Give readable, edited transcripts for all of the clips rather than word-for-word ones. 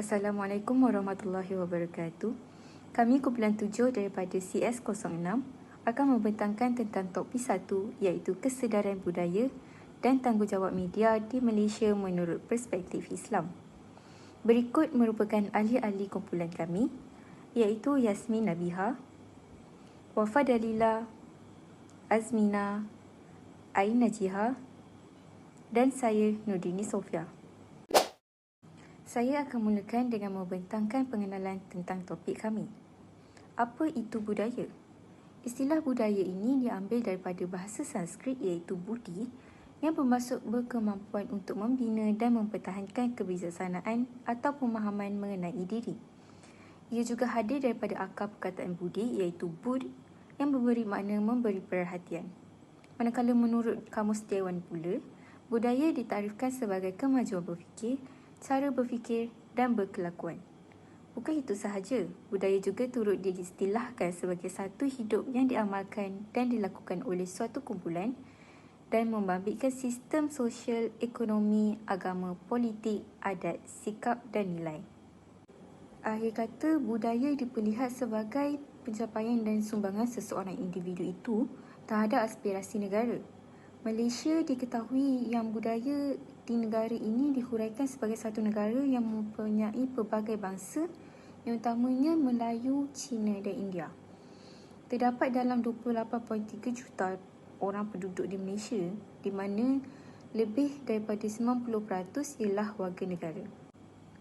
Assalamualaikum warahmatullahi wabarakatuh. Kami kumpulan 7 daripada CS06 akan membentangkan tentang topik 1 iaitu kesedaran budaya dan tanggungjawab media di Malaysia menurut perspektif Islam. Berikut merupakan ahli-ahli kumpulan kami iaitu Yasmin Nabiha, Wafa Dalila, Azmina, Ain Najiha dan saya Nurdini Sofia. Saya akan mulakan dengan membentangkan pengenalan tentang topik kami. Apa itu budaya? Istilah budaya ini diambil daripada bahasa Sanskrit iaitu budi yang bermaksud berkemampuan untuk membina dan mempertahankan kebijaksanaan atau pemahaman mengenai diri. Ia juga hadir daripada akar perkataan budi iaitu bud yang memberi makna memberi perhatian. Manakala menurut Kamus Dewan pula, budaya ditarifkan sebagai kemajuan berfikir, cara berfikir dan berkelakuan. Bukan itu sahaja, budaya juga turut diistilahkan sebagai satu hidup yang diamalkan dan dilakukan oleh suatu kumpulan dan membabitkan sistem sosial, ekonomi, agama, politik, adat, sikap dan nilai. Akhir kata, budaya diperlihat sebagai pencapaian dan sumbangan seseorang individu itu terhadap aspirasi negara. Malaysia diketahui yang budaya di negara ini dihuraikan sebagai satu negara yang mempunyai pelbagai bangsa yang utamanya Melayu, Cina dan India. Terdapat dalam 28.3 juta orang penduduk di Malaysia di mana lebih daripada 90% ialah warga negara.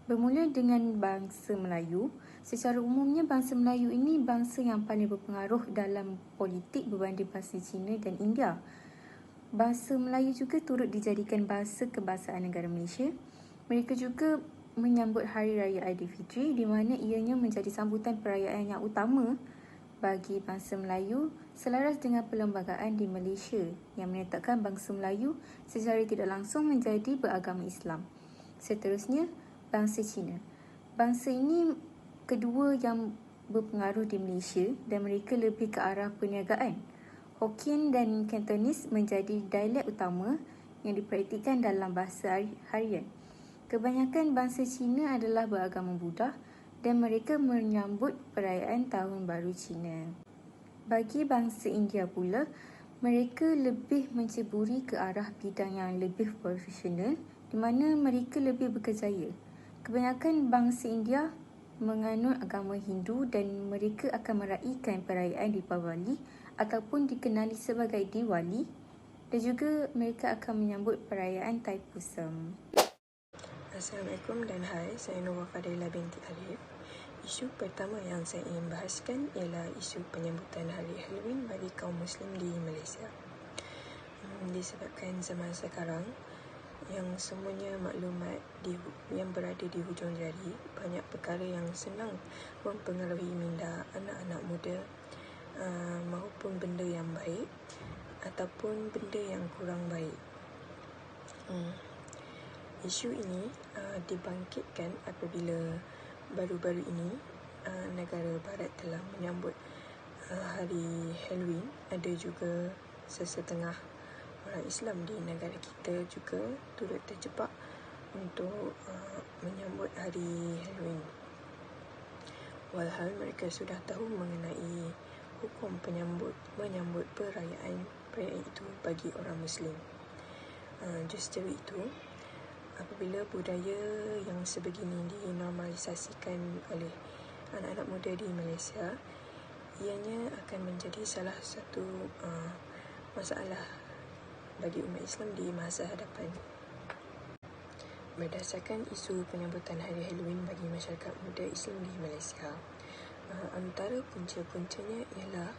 Bermula dengan bangsa Melayu, secara umumnya bangsa Melayu ini bangsa yang paling berpengaruh dalam politik berbanding bangsa Cina dan India. Bahasa Melayu juga turut dijadikan bahasa kebangsaan negara Malaysia. Mereka juga menyambut Hari Raya Aidilfitri di mana ianya menjadi sambutan perayaan yang utama bagi bangsa Melayu selaras dengan perlembagaan di Malaysia yang menyatakan bangsa Melayu secara tidak langsung menjadi beragama Islam. Seterusnya, bangsa Cina. Bangsa ini kedua yang berpengaruh di Malaysia dan mereka lebih ke arah perniagaan. Hokkien dan Cantonese menjadi dialek utama yang dipraktikkan dalam bahasa harian. Kebanyakan bangsa Cina adalah beragama Buddha dan mereka menyambut perayaan Tahun Baru Cina. Bagi bangsa India pula, mereka lebih menceburi ke arah bidang yang lebih profesional di mana mereka lebih berkejaya. Kebanyakan bangsa India menganut agama Hindu dan mereka akan meraihkan perayaan Deepavali ataupun dikenali sebagai Diwali dan juga mereka akan menyambut perayaan Thaipusam. Assalamualaikum dan hai, saya Nur Wafa Dalila binti Alif. Isu pertama yang saya ingin bahaskan ialah isu penyambutan Hari Halloween bagi kaum Muslim di Malaysia. Disebabkan zaman sekarang yang semuanya maklumat yang berada di hujung jari, banyak perkara yang senang mempengaruhi minda anak-anak muda maupun benda yang baik ataupun benda yang kurang baik. Isu ini dibangkitkan apabila baru-baru ini negara barat telah menyambut hari Halloween. Ada juga sesetengah orang Islam di negara kita juga turut terjebak untuk menyambut hari Halloween. Walhal mereka sudah tahu mengenai hukum menyambut perayaan itu bagi orang Muslim. Justru itu, apabila budaya yang sebegini dinormalisasikan oleh anak-anak muda di Malaysia, ianya akan menjadi salah satu masalah bagi umat Islam di masa hadapan. Berdasarkan isu penyambutan Hari Halloween bagi masyarakat muda Islam di Malaysia, antara punca-puncanya ialah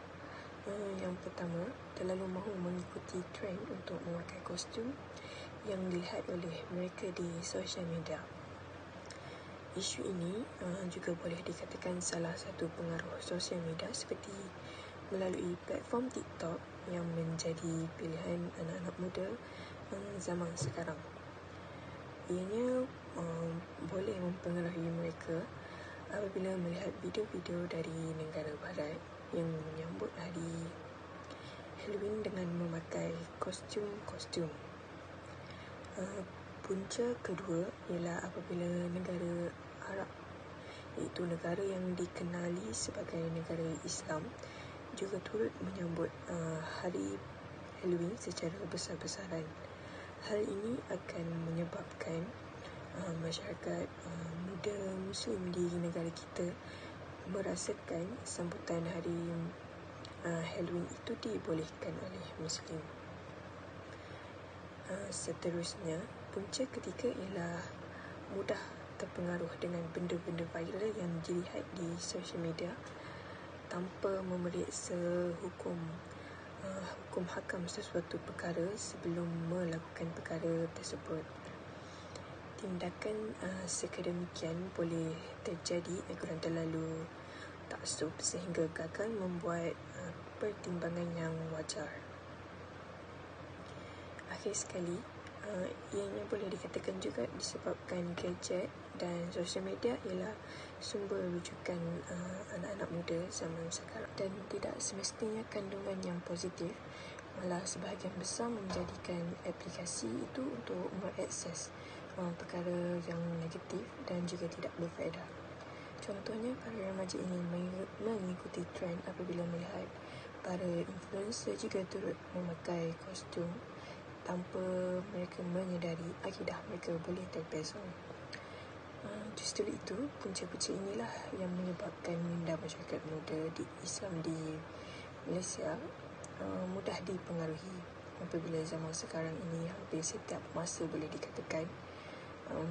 yang pertama, terlalu mahu mengikuti trend untuk memakai kostum yang dilihat oleh mereka di sosial media. Isu ini juga boleh dikatakan salah satu pengaruh sosial media seperti melalui platform TikTok yang menjadi pilihan anak-anak muda zaman sekarang. Ianya boleh mempengaruhi mereka apabila melihat video-video dari negara barat yang menyambut hari Halloween dengan memakai kostum-kostum. Punca kedua ialah apabila negara Arab iaitu negara yang dikenali sebagai negara Islam, juga turut menyambut hari Halloween secara besar-besaran. Hal ini akan menyebabkan masyarakat muda Muslim di negara kita merasakan sambutan hari Halloween itu dibolehkan oleh Muslim. Seterusnya, punca ketiga ialah mudah terpengaruh dengan benda-benda viral yang dilihat di sosial media tanpa memeriksa hukum hakam sesuatu perkara sebelum melakukan perkara tersebut. Tindakan sekademikian boleh terjadi kurang terlalu taksub sehingga gagal membuat pertimbangan yang wajar. Akhir sekali, ianya boleh dikatakan juga disebabkan gadget dan sosial media ialah sumber rujukan anak-anak muda zaman sekarang, dan tidak semestinya kandungan yang positif, malah sebahagian besar menjadikan aplikasi itu untuk mengakses perkara yang negatif dan juga tidak berfaedah. Contohnya, para remaja ini mengikuti trend apabila melihat para influencer juga turut memakai kostum tanpa mereka menyedari akidah mereka boleh terpesong. Justru itu, punca-punca inilah yang menyebabkan minda masyarakat muda di Islam di Malaysia mudah dipengaruhi apabila zaman sekarang ini hampir setiap masa boleh dikatakan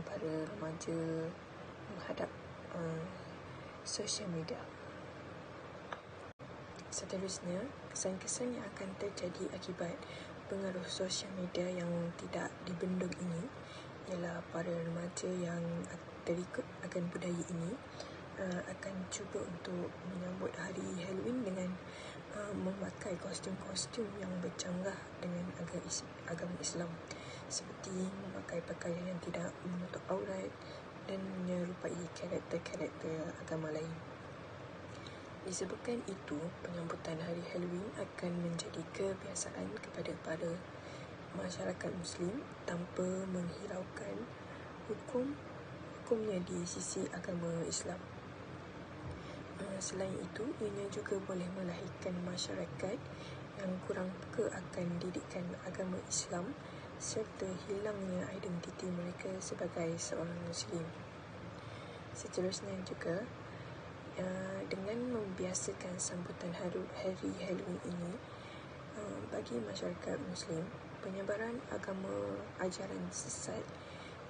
para remaja menghadap sosial media. Seterusnya, kesan-kesan yang akan terjadi akibat pengaruh sosial media yang tidak dibendung ini ialah para remaja yang terikut akan budaya ini akan cuba untuk menyambut hari Halloween dengan memakai kostum-kostum yang bercanggah dengan agama Islam, seperti memakai pakaian yang tidak menutup aurat dan menyerupai karakter-karakter agama lain. Disebabkan itu, penyambutan hari Halloween akan menjadi kebiasaan kepada para masyarakat Muslim tanpa menghiraukan hukumnya di sisi agama Islam. Selain itu, ianya juga boleh melahirkan masyarakat yang kurang peka akan didikan agama Islam serta hilangnya identiti mereka sebagai seorang Muslim. Seterusnya juga, dengan membiasakan sambutan hari Halloween ini bagi masyarakat Muslim, penyebaran agama ajaran sesat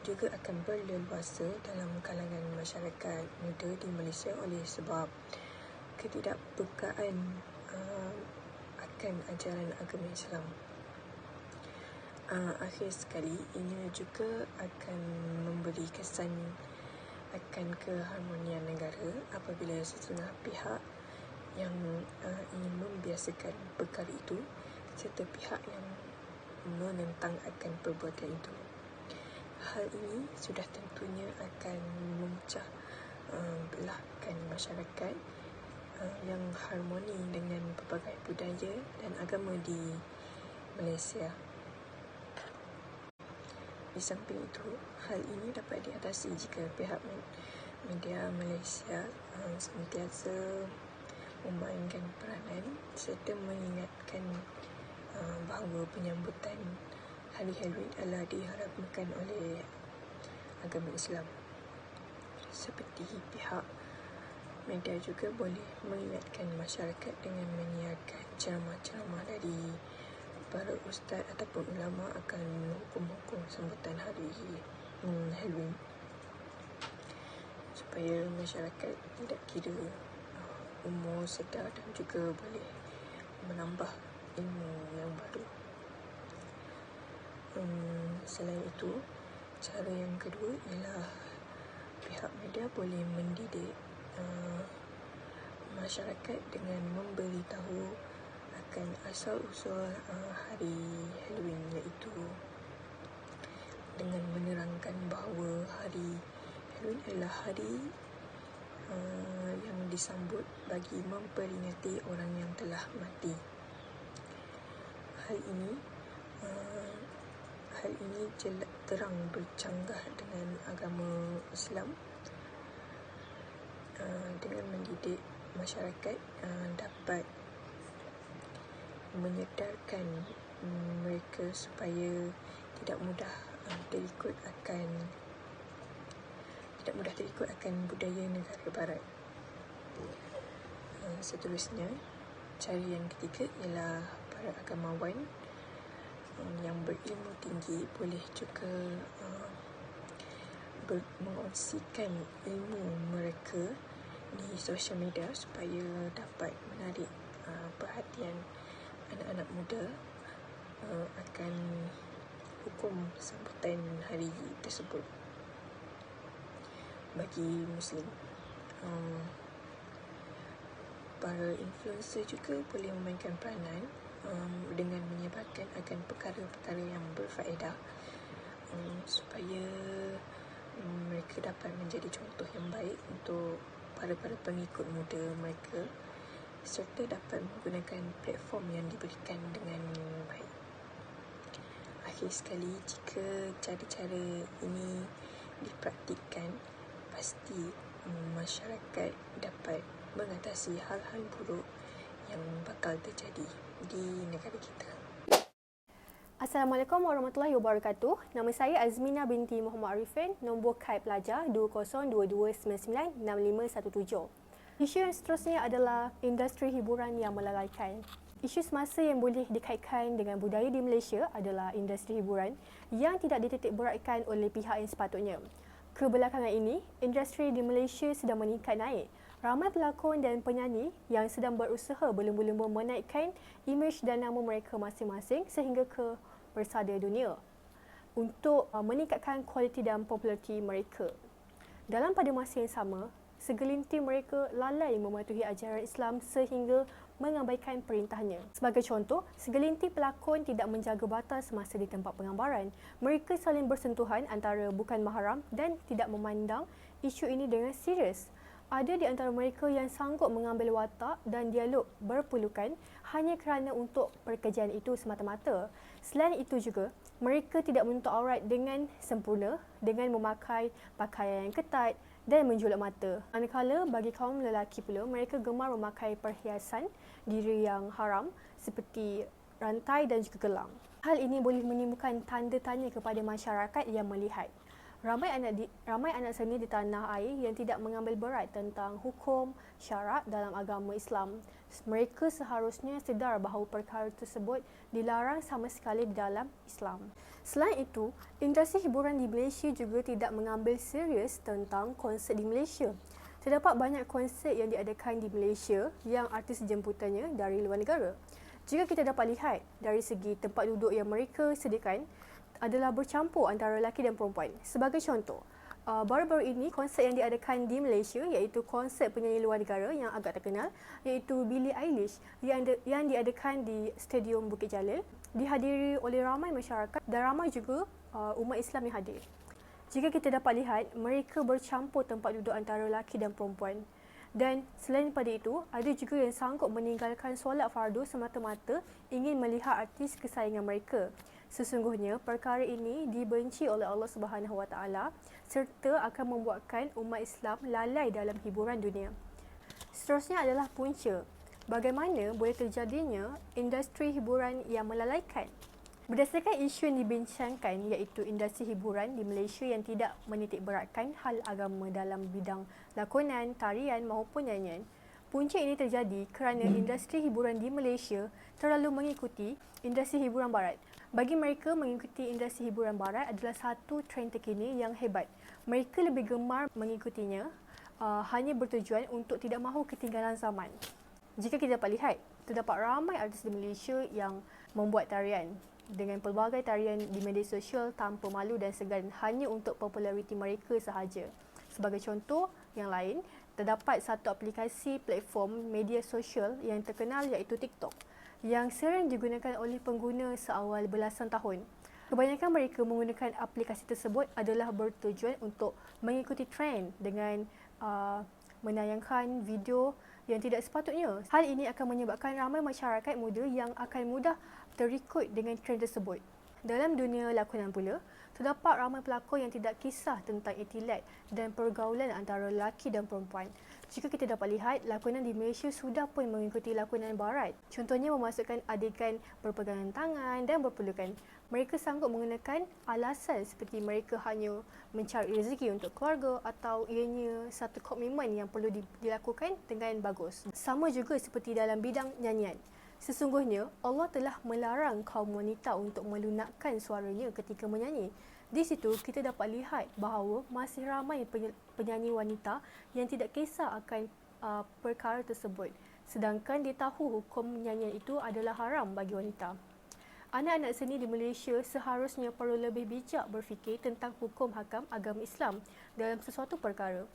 juga akan berleluasa dalam kalangan masyarakat muda di Malaysia oleh sebab ketidakpekaan akan ajaran agama Islam. Akhir sekali, ini juga akan memberi kesan akan keharmonian negara apabila setengah pihak yang ingin membiasakan perkara itu serta pihak yang menentang akan perbuatan itu. Hal ini sudah tentunya akan memecah belahkan masyarakat yang harmoni dengan pelbagai budaya dan agama di Malaysia. Di samping itu, hal ini dapat diatasi jika pihak media Malaysia sentiasa memainkan peranan serta mengingatkan bahawa penyambutan hari Halloween adalah diharamkan oleh agama Islam. Seperti pihak media juga boleh mengingatkan masyarakat dengan menyiarkan ceramah-ceramah dari para ustaz ataupun ulama akan hukum-hukum sambutan hari Halloween supaya masyarakat tidak kira umur, sedar dan juga boleh menambah ilmu yang baru. Selain itu, cara yang kedua ialah pihak media boleh mendidik masyarakat dengan memberitahu akan asal-usul hari Halloween, iaitu dengan menerangkan bahawa hari Halloween adalah hari yang disambut bagi memperingati orang yang telah mati. Hal ini terang bercanggah dengan agama Islam dengan mendidik masyarakat dapat menyedarkan mereka supaya tidak mudah terikut akan budaya negara barat. Seterusnya, cara yang ketiga ialah para agamawan yang berilmu tinggi boleh juga mengongsikan ilmu mereka di sosial media supaya dapat menarik perhatian anak-anak muda akan hukum sambutan hari tersebut bagi Muslim. Para influencer juga boleh memainkan peranan dengan menyebarkan akan perkara-perkara yang berfaedah supaya mereka dapat menjadi contoh yang baik untuk para pengikut muda mereka serta dapat menggunakan platform yang diberikan dengan baik. Akhir sekali, jika cara-cara ini dipraktikkan, pasti masyarakat dapat mengatasi hal-hal buruk yang bakal terjadi di negara kita. Assalamualaikum warahmatullahi wabarakatuh. Nama saya Azmina binti Muhammad Arifin, nombor kad pelajar 2022996517. Isu yang seterusnya adalah industri hiburan yang melalaikan. Isu semasa yang boleh dikaitkan dengan budaya di Malaysia adalah industri hiburan yang tidak dititikberatkan oleh pihak yang sepatutnya. Kebelakangan ini, industri di Malaysia sedang meningkat naik. Ramai pelakon dan penyanyi yang sedang berusaha berlumba-lumba menaikkan imej dan nama mereka masing-masing sehingga ke bersada dunia untuk meningkatkan kualiti dan populariti mereka. Dalam pada masa yang sama, segelintir mereka lalai mematuhi ajaran Islam sehingga mengabaikan perintahnya. Sebagai contoh, segelintir pelakon tidak menjaga batas semasa di tempat penggambaran. Mereka saling bersentuhan antara bukan mahram dan tidak memandang isu ini dengan serius. Ada di antara mereka yang sanggup mengambil watak dan dialog berpelukan hanya kerana untuk pekerjaan itu semata-mata. Selain itu juga, mereka tidak menutup aurat dengan sempurna dengan memakai pakaian yang ketat dan menjulak mata. Manakala bagi kaum lelaki pula, mereka gemar memakai perhiasan diri yang haram seperti rantai dan juga gelang. Hal ini boleh menimbulkan tanda tanya kepada masyarakat yang melihat. Ramai anak seni di tanah air yang tidak mengambil berat tentang hukum syarak dalam agama Islam. Mereka seharusnya sedar bahawa perkara tersebut dilarang sama sekali di dalam Islam. Selain itu, industri hiburan di Malaysia juga tidak mengambil serius tentang konsert di Malaysia. Terdapat banyak konsert yang diadakan di Malaysia yang artis jemputannya dari luar negara. Jika kita dapat lihat dari segi tempat duduk yang mereka sediakan, adalah bercampur antara lelaki dan perempuan. Sebagai contoh, baru-baru ini konsert yang diadakan di Malaysia iaitu konsert penyanyi luar negara yang agak terkenal iaitu Billie Eilish yang diadakan di Stadium Bukit Jalil, dihadiri oleh ramai masyarakat dan ramai juga umat Islam yang hadir. Jika kita dapat lihat, mereka bercampur tempat duduk antara lelaki dan perempuan. Dan selain daripada itu, ada juga yang sanggup meninggalkan solat fardu semata-mata ingin melihat artis kesayangan mereka. Sesungguhnya perkara ini dibenci oleh Allah Subhanahu Wa Taala serta akan membuatkan umat Islam lalai dalam hiburan dunia. Seterusnya adalah punca. Bagaimana boleh terjadinya industri hiburan yang melalaikan? Berdasarkan isu yang dibincangkan iaitu industri hiburan di Malaysia yang tidak menitikberatkan hal agama dalam bidang lakonan, tarian maupun nyanyian. Punca ini terjadi kerana industri hiburan di Malaysia terlalu mengikuti industri hiburan barat. Bagi mereka, mengikuti industri hiburan barat adalah satu trend terkini yang hebat. Mereka lebih gemar mengikutinya hanya bertujuan untuk tidak mahu ketinggalan zaman. Jika kita dapat lihat, terdapat ramai artis di Malaysia yang membuat tarian dengan pelbagai tarian di media sosial tanpa malu dan segan hanya untuk populariti mereka sahaja. Sebagai contoh yang lain, terdapat satu aplikasi platform media sosial yang terkenal iaitu TikTok yang sering digunakan oleh pengguna seawal belasan tahun. Kebanyakan mereka menggunakan aplikasi tersebut adalah bertujuan untuk mengikuti trend dengan menayangkan video yang tidak sepatutnya. Hal ini akan menyebabkan ramai masyarakat muda yang akan mudah terikut dengan trend tersebut. Dalam dunia lakonan pula, Terdapat ramai pelakon yang tidak kisah tentang intelek dan pergaulan antara lelaki dan perempuan. Jika kita dapat lihat, lakonan di Malaysia sudah pun mengikuti lakonan barat. Contohnya memasukkan adegan berpegangan tangan dan berpelukan. Mereka sanggup menggunakan alasan seperti mereka hanya mencari rezeki untuk keluarga atau ianya satu komitmen yang perlu dilakukan dengan bagus. Sama juga seperti dalam bidang nyanyian. Sesungguhnya, Allah telah melarang kaum wanita untuk melunakkan suaranya ketika menyanyi. Di situ, kita dapat lihat bahawa masih ramai penyanyi wanita yang tidak kisah akan perkara tersebut. Sedangkan dia tahu hukum nyanyian itu adalah haram bagi wanita. Anak-anak seni di Malaysia seharusnya perlu lebih bijak berfikir tentang hukum hakam agama Islam dalam sesuatu perkara.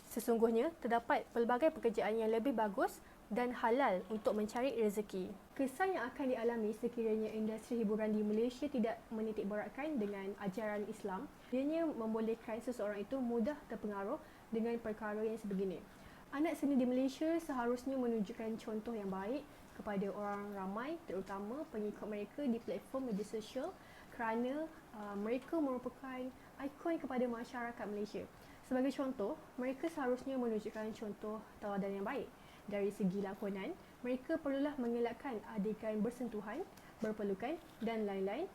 Sesungguhnya, terdapat pelbagai pekerjaan yang lebih bagus dan halal untuk mencari rezeki. Kesan yang akan dialami sekiranya industri hiburan di Malaysia tidak menitik beratkan dengan ajaran Islam, ianya membolehkan seseorang itu mudah terpengaruh dengan perkara yang sebegini. Anak seni di Malaysia seharusnya menunjukkan contoh yang baik kepada orang ramai, terutama pengikut mereka di platform media sosial kerana mereka merupakan ikon kepada masyarakat Malaysia. Sebagai contoh, mereka seharusnya menunjukkan contoh tauladan yang baik. Dari segi lakonan, mereka perlulah mengelakkan adegan bersentuhan, berpelukan dan lain-lain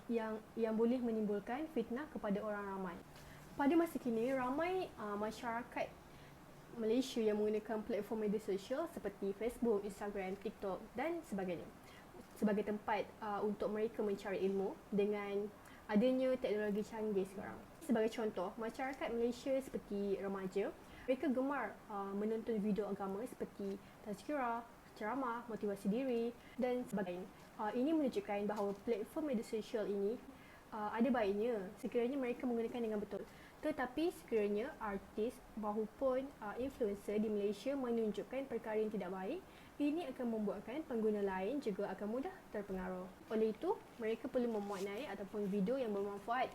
yang boleh menimbulkan fitnah kepada orang ramai. Pada masa kini, ramai masyarakat Malaysia yang menggunakan platform media sosial seperti Facebook, Instagram, TikTok dan sebagainya sebagai tempat untuk mereka mencari ilmu dengan adanya teknologi canggih sekarang. Sebagai contoh, masyarakat Malaysia seperti remaja, mereka gemar menonton video agama seperti tazkirah, ceramah, motivasi diri dan sebagainya. Ini menunjukkan bahawa platform media sosial ini ada baiknya sekiranya mereka menggunakan dengan betul. Tetapi sekiranya artis maupun influencer di Malaysia menunjukkan perkara yang tidak baik, ini akan membuatkan pengguna lain juga akan mudah terpengaruh. Oleh itu, mereka perlu memuatnai ataupun video yang bermanfaat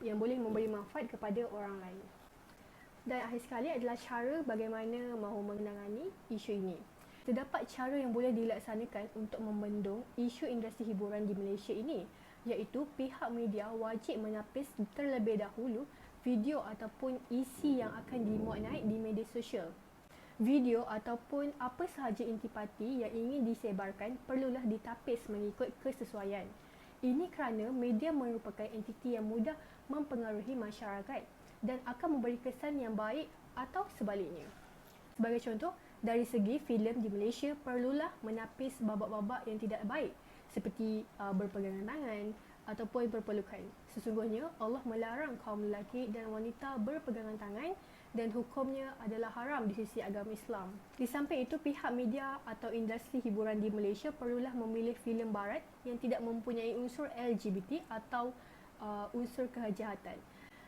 yang boleh memberi manfaat kepada orang lain. Dan akhir sekali adalah cara bagaimana mahu menangani isu ini. Terdapat cara yang boleh dilaksanakan untuk membendung isu industri hiburan di Malaysia ini, iaitu pihak media wajib menapis terlebih dahulu video ataupun isi yang akan dimuat naik di media sosial. Video ataupun apa sahaja intipati yang ingin disebarkan perlulah ditapis mengikut kesesuaian. Ini kerana media merupakan entiti yang mudah mempengaruhi masyarakat dan akan memberi kesan yang baik atau sebaliknya. Sebagai contoh, dari segi filem di Malaysia perlulah menapis babak-babak yang tidak baik seperti berpegangan tangan ataupun berpelukan. Sesungguhnya Allah melarang kaum lelaki dan wanita berpegangan tangan dan hukumnya adalah haram di sisi agama Islam. Di samping itu, pihak media atau industri hiburan di Malaysia perlulah memilih filem barat yang tidak mempunyai unsur LGBT atau unsur kejahatan.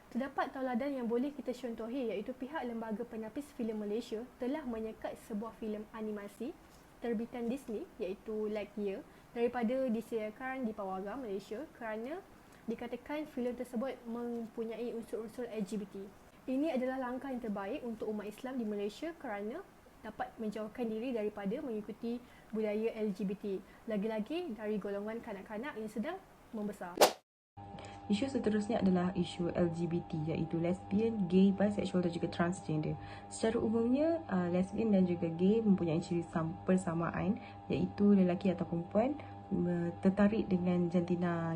Terdapat tauladan yang boleh kita contohi iaitu pihak Lembaga Penapis Filem Malaysia telah menyekat sebuah filem animasi terbitan Disney iaitu Lightyear daripada disediakan di Pawaga, Malaysia kerana dikatakan filem tersebut mempunyai unsur-unsur LGBT. Ini adalah langkah yang terbaik untuk umat Islam di Malaysia kerana dapat menjauhkan diri daripada mengikuti budaya LGBT, lagi-lagi dari golongan kanak-kanak yang sedang membesar. Isu seterusnya adalah isu LGBT, iaitu lesbian, gay, bisexual dan juga transgender. Secara umumnya, lesbian dan juga gay mempunyai ciri persamaan, iaitu lelaki atau perempuan tertarik dengan jantina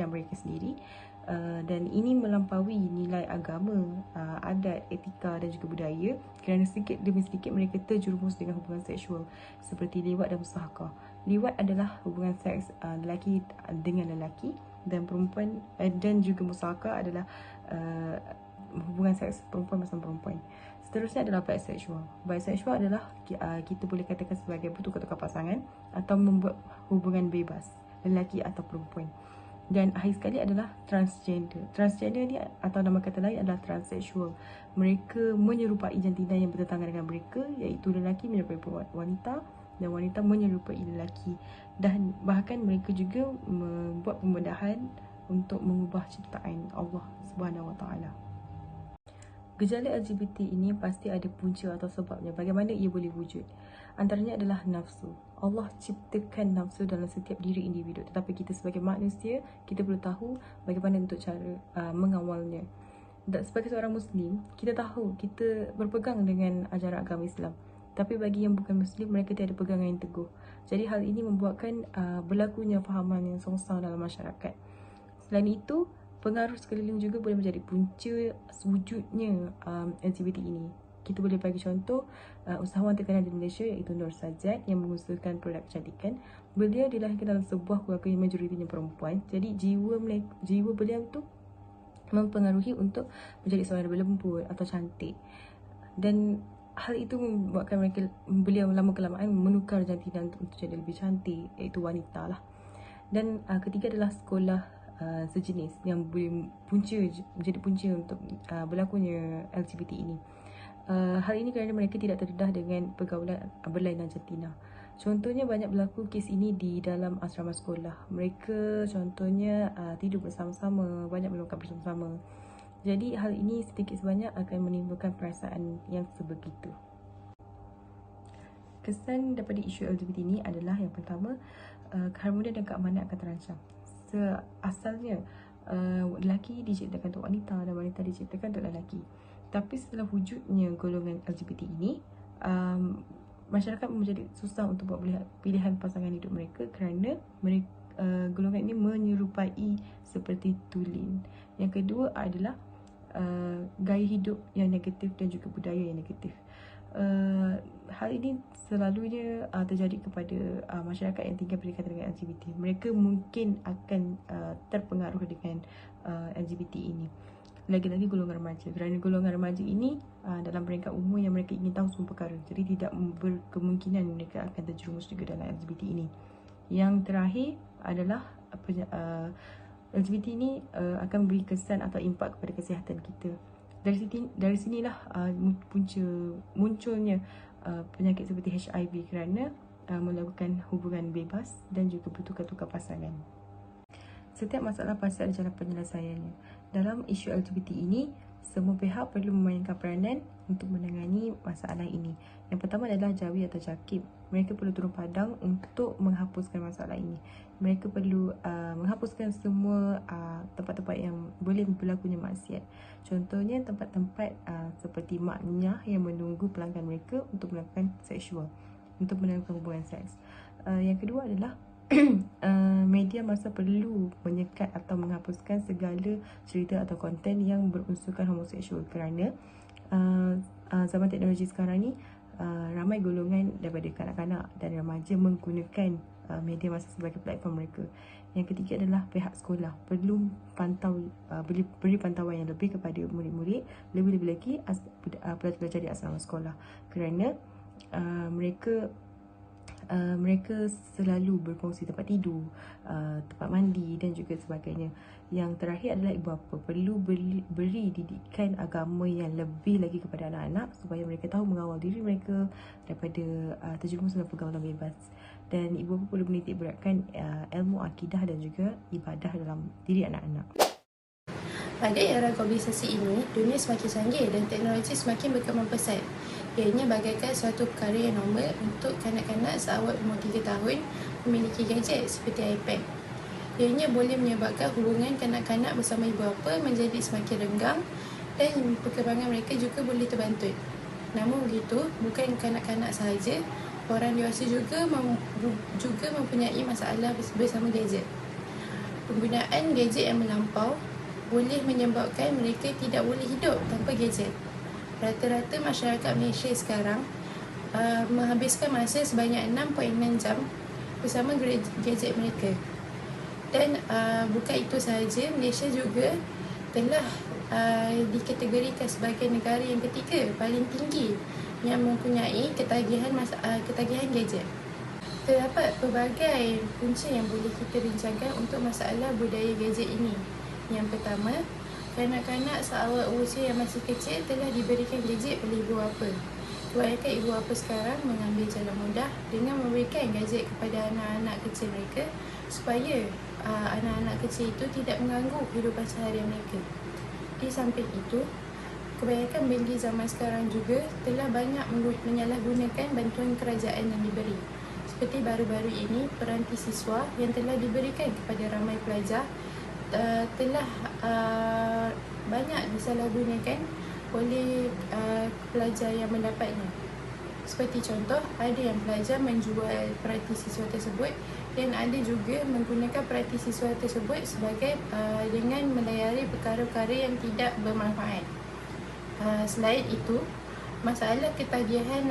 mereka sendiri, dan ini melampaui nilai agama, adat, etika dan juga budaya kerana sedikit demi sedikit mereka terjerumus dengan hubungan seksual seperti liwat dan musahakah. Liwat adalah hubungan seks lelaki dengan lelaki, dan perempuan dan juga musahakah adalah hubungan seks perempuan bersama perempuan. Seterusnya adalah bisexual. Bisexual adalah kita boleh katakan sebagai bertukar-tukar pasangan atau membuat hubungan bebas lelaki atau perempuan. Dan akhir sekali adalah transgender. Transgender ni atau nama kata lain adalah transsexual. Mereka menyerupai jantina yang bertetangga dengan mereka, iaitu lelaki menyerupai wanita dan wanita menyerupai lelaki, dan bahkan mereka juga membuat pembedahan untuk mengubah ciptaan Allah Subhanahu Wa Taala. Gejala LGBT ini pasti ada punca atau sebabnya. Bagaimana ia boleh wujud? Antaranya adalah nafsu. Allah ciptakan nafsu dalam setiap diri individu, tetapi kita sebagai manusia, kita perlu tahu bagaimana untuk cara mengawalnya. Dan sebagai seorang Muslim, kita tahu kita berpegang dengan ajaran agama Islam. Tapi bagi yang bukan Muslim, mereka tiada pegangan yang teguh. Jadi hal ini membuatkan berlakunya fahaman yang songsang dalam masyarakat. Selain itu, pengaruh sekeliling juga boleh menjadi punca wujudnya LGBT ini. Kita boleh bagi contoh usahawan terkenal di Malaysia iaitu Nur Sajat yang mengusahakan produk kecantikan. Beliau dilahirkan dalam sebuah keluarga yang majoritinya perempuan. Jadi jiwa beliau tu mempengaruhi untuk menjadi seorang yang berlembut atau cantik. Dan hal itu membuatkan beliau lama kelamaan menukar jantina untuk jadi lebih cantik, iaitu wanita lah. Dan ketiga adalah sekolah sejenis yang boleh menjadi punca untuk berlakunya LGBT ini. Hal ini kerana mereka tidak terdedah dengan pergaulan berlainan jantina. Contohnya banyak berlaku kes ini di dalam asrama sekolah. Mereka contohnya tidur bersama-sama, banyak melakukan bersama-sama. Jadi hal ini sedikit sebanyak akan menimbulkan perasaan yang sebegitu. Kesan daripada isu LGBT ini adalah yang pertama, keharmonian dan keamanan akan terancam. Asalnya lelaki diciptakan untuk wanita dan wanita diciptakan untuk lelaki. Tapi setelah wujudnya golongan LGBT ini, masyarakat menjadi susah untuk buat pilihan pasangan hidup mereka kerana golongan ini menyerupai seperti tulen. Yang kedua adalah gaya hidup yang negatif dan juga budaya yang negatif. Hal ini selalunya terjadi kepada masyarakat yang tinggal berdekatan dengan LGBT. Mereka mungkin akan terpengaruh dengan LGBT ini. Lagi-lagi golongan remaja, kerana golongan remaja ini dalam peringkat umur yang mereka ingin tahu semua perkara. Jadi tidak berkemungkinan mereka akan terjerumus juga dalam LGBT ini. Yang terakhir adalah LGBT ini akan beri kesan atau impak kepada kesihatan kita. Dari sinilah punca munculnya penyakit seperti HIV kerana melakukan hubungan bebas dan juga bertukar-tukar pasangan. Setiap masalah pasti ada jalan penyelesaiannya. Dalam isu LGBT ini, semua pihak perlu memainkan peranan untuk menangani masalah ini. Yang pertama adalah Jawi atau JAKIM. Mereka perlu turun padang untuk menghapuskan masalah ini. Mereka perlu menghapuskan semua tempat-tempat yang boleh berlakunya maksiat. Contohnya tempat-tempat seperti maknyah yang menunggu pelanggan mereka untuk melakukan seksual, untuk melakukan hubungan seks. Yang kedua adalah media masa perlu menyekat atau menghapuskan segala cerita atau konten yang berunsurkan homoseksual kerana zaman teknologi sekarang ni ramai golongan daripada kanak-kanak dan remaja menggunakan media masa sebagai platform mereka. Yang ketiga adalah pihak sekolah perlu beri pantauan yang lebih kepada murid-murid, lebih-lebih lagi pelajar-pelajar di asrama sekolah kerana mereka selalu berkongsi tempat tidur, tempat mandi dan juga sebagainya. Yang terakhir adalah ibu bapa perlu beri didikan agama yang lebih lagi kepada anak-anak supaya mereka tahu mengawal diri mereka daripada terjerumus dalam pergaulan bebas. Dan ibu bapa perlu menitik beratkan ilmu akidah dan juga ibadah dalam diri anak-anak. Pada era globalisasi ini, dunia semakin canggih dan teknologi semakin berkembang pesat. Ianya bagaikan suatu perkara yang normal untuk kanak-kanak seawal umur 3 tahun memiliki gadget seperti iPad. Ianya boleh menyebabkan hubungan kanak-kanak bersama ibu bapa menjadi semakin renggang dan perkembangan mereka juga boleh terbantut. Namun begitu, bukan kanak-kanak sahaja, orang dewasa juga mempunyai masalah bersama gadget. Penggunaan gadget yang melampau boleh menyebabkan mereka tidak boleh hidup tanpa gadget. Rata-rata masyarakat Malaysia sekarang menghabiskan masa sebanyak 6.6 jam bersama gadget mereka. Dan bukan itu sahaja, Malaysia juga telah dikategorikan sebagai negara yang ketiga paling tinggi yang mempunyai ketagihan gadget. Terdapat pelbagai punca yang boleh kita bincangkan untuk masalah budaya gadget ini. Yang pertama, kanak-kanak seawal usia yang masih kecil telah diberikan gadget oleh ibu bapa. Kebanyakan ibu bapa sekarang mengambil jalan mudah dengan memberikan gadget kepada anak-anak kecil mereka supaya anak-anak kecil itu tidak mengganggu kehidupan seharian mereka. Di samping itu, kebanyakan bank zaman sekarang juga telah banyak menyalahgunakan bantuan kerajaan yang diberi. seperti baru-baru ini peranti siswa yang telah diberikan kepada ramai pelajar telah banyak disalahgunakan oleh pelajar yang mendapatnya. Seperti contoh, ada yang pelajar menjual peranti siswa tersebut dan ada juga menggunakan peranti siswa tersebut sebagai dengan melayari perkara-perkara yang tidak bermanfaat. Selain itu, masalah ketagihan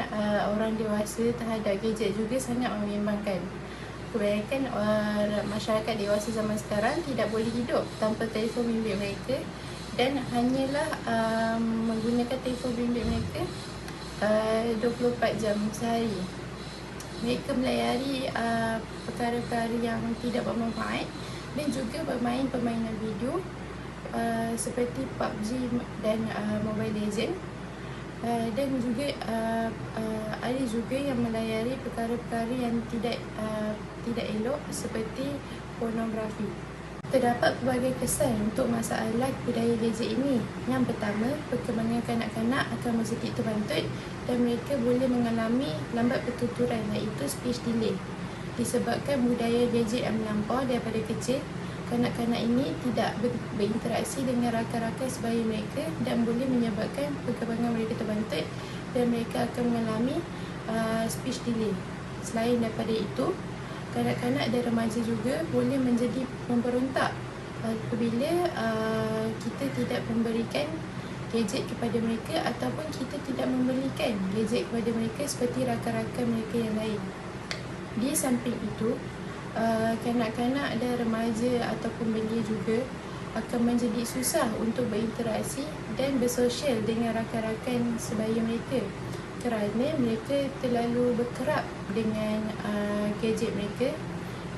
orang dewasa terhadap gadget juga sangat membimbangkan. Kebanyakan masyarakat dewasa zaman sekarang tidak boleh hidup tanpa telefon bimbit mereka dan hanyalah menggunakan telefon bimbit mereka 24 jam sehari. Mereka melayari perkara-perkara yang tidak bermanfaat dan juga bermain permainan video seperti PUBG dan Mobile Legends. Dan juga ada juga yang melayari perkara-perkara yang tidak elok seperti pornografi. Terdapat pelbagai kesan untuk masalah budaya gadget ini. Yang pertama, perkembangan kanak-kanak akan menjadi terbantut dan mereka boleh mengalami lambat pertuturan, iaitu speech delay. Disebabkan budaya gadget yang melampau daripada kecil, kanak-kanak ini tidak berinteraksi dengan rakan-rakan sebaya mereka dan boleh menyebabkan perkembangan mereka terbantut dan mereka akan mengalami speech delay. Selain daripada itu, kanak-kanak dan remaja juga boleh menjadi pemberontak apabila kita tidak memberikan gadget kepada mereka ataupun kita tidak membelikan gadget kepada mereka seperti rakan-rakan mereka yang lain. Di samping itu, kanak-kanak dan remaja ataupun belia juga akan menjadi susah untuk berinteraksi dan bersosial dengan rakan-rakan sebaya mereka kerana mereka terlalu berkerap dengan gadget mereka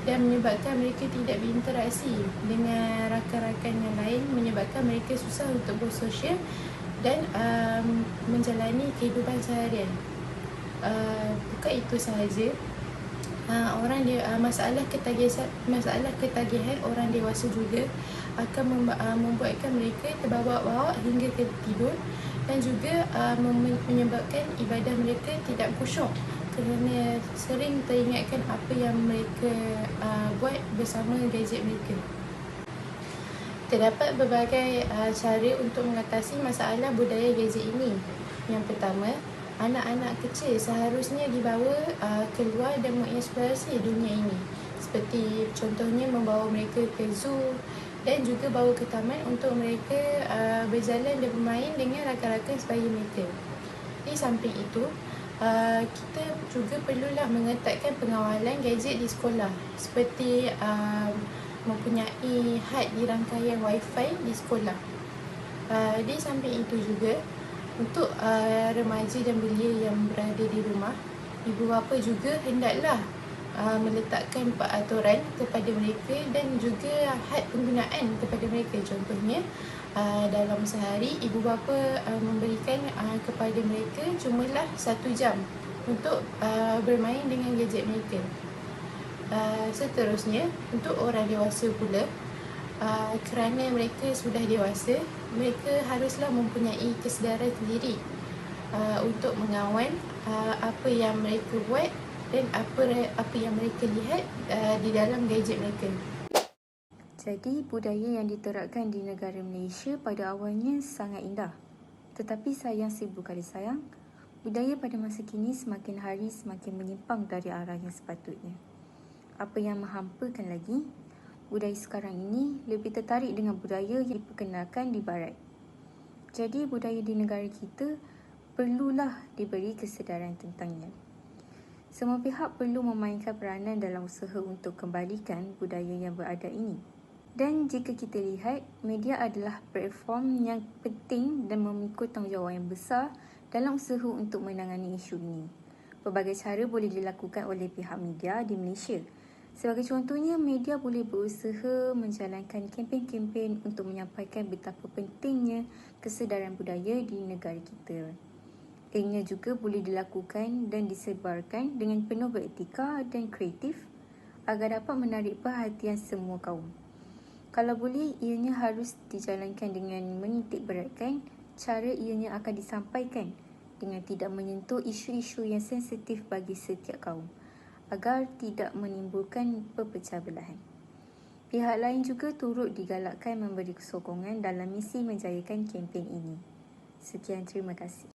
dan menyebabkan mereka tidak berinteraksi dengan rakan-rakan yang lain, menyebabkan mereka susah untuk bersosial dan menjalani kehidupan seharian. Bukan itu sahaja, masalah ketagihan orang dewasa juga akan membuatkan mereka terbawa-bawa hingga ke tidur dan juga menyebabkan ibadah mereka tidak khusyuk kerana sering teringatkan apa yang mereka buat bersama gadget mereka. Terdapat berbagai cara untuk mengatasi masalah budaya gadget ini. Yang pertama, anak-anak kecil seharusnya dibawa keluar dan mengeksplorasi dunia ini. Seperti contohnya membawa mereka ke zoo dan juga bawa ke taman untuk mereka berjalan dan bermain dengan rakan-rakan sebaya mereka. Di samping itu, kita juga perlulah mengetatkan pengawalan gadget di sekolah seperti mempunyai had di rangkaian wifi di sekolah. Di samping itu juga, untuk remaja dan belia yang berada di rumah, ibu bapa juga hendaklah meletakkan peraturan kepada mereka dan juga had penggunaan kepada mereka. Contohnya, dalam sehari ibu bapa memberikan kepada mereka jumalah 1 jam untuk bermain dengan gadget mereka. Seterusnya, untuk orang dewasa pula, kerana mereka sudah dewasa, mereka haruslah mempunyai kesedaran sendiri untuk mengawal apa yang mereka buat dan apa yang mereka lihat di dalam gadget mereka. Jadi, budaya yang diterapkan di negara Malaysia pada awalnya sangat indah. Tetapi sayang seribu kali sayang, budaya pada masa kini semakin hari semakin menyimpang dari arah yang sepatutnya. Apa yang menghampakan lagi, budaya sekarang ini lebih tertarik dengan budaya yang diperkenalkan di barat. Jadi, budaya di negara kita perlulah diberi kesedaran tentangnya. Semua pihak perlu memainkan peranan dalam usaha untuk kembalikan budaya yang beradab ini. Dan jika kita lihat, media adalah platform yang penting dan memikul tanggungjawab yang besar dalam usaha untuk menangani isu ini. Pelbagai cara boleh dilakukan oleh pihak media di Malaysia. Sebagai contohnya, media boleh berusaha menjalankan kempen-kempen untuk menyampaikan betapa pentingnya kesedaran budaya di negara kita. Ianya juga boleh dilakukan dan disebarkan dengan penuh beretika dan kreatif agar dapat menarik perhatian semua kaum. Kalau boleh, ianya harus dijalankan dengan menitik beratkan cara ianya akan disampaikan dengan tidak menyentuh isu-isu yang sensitif bagi setiap kaum agar tidak menimbulkan perpecahbelahan. Pihak lain juga turut digalakkan memberi sokongan dalam misi menjayakan kempen ini. Sekian, terima kasih.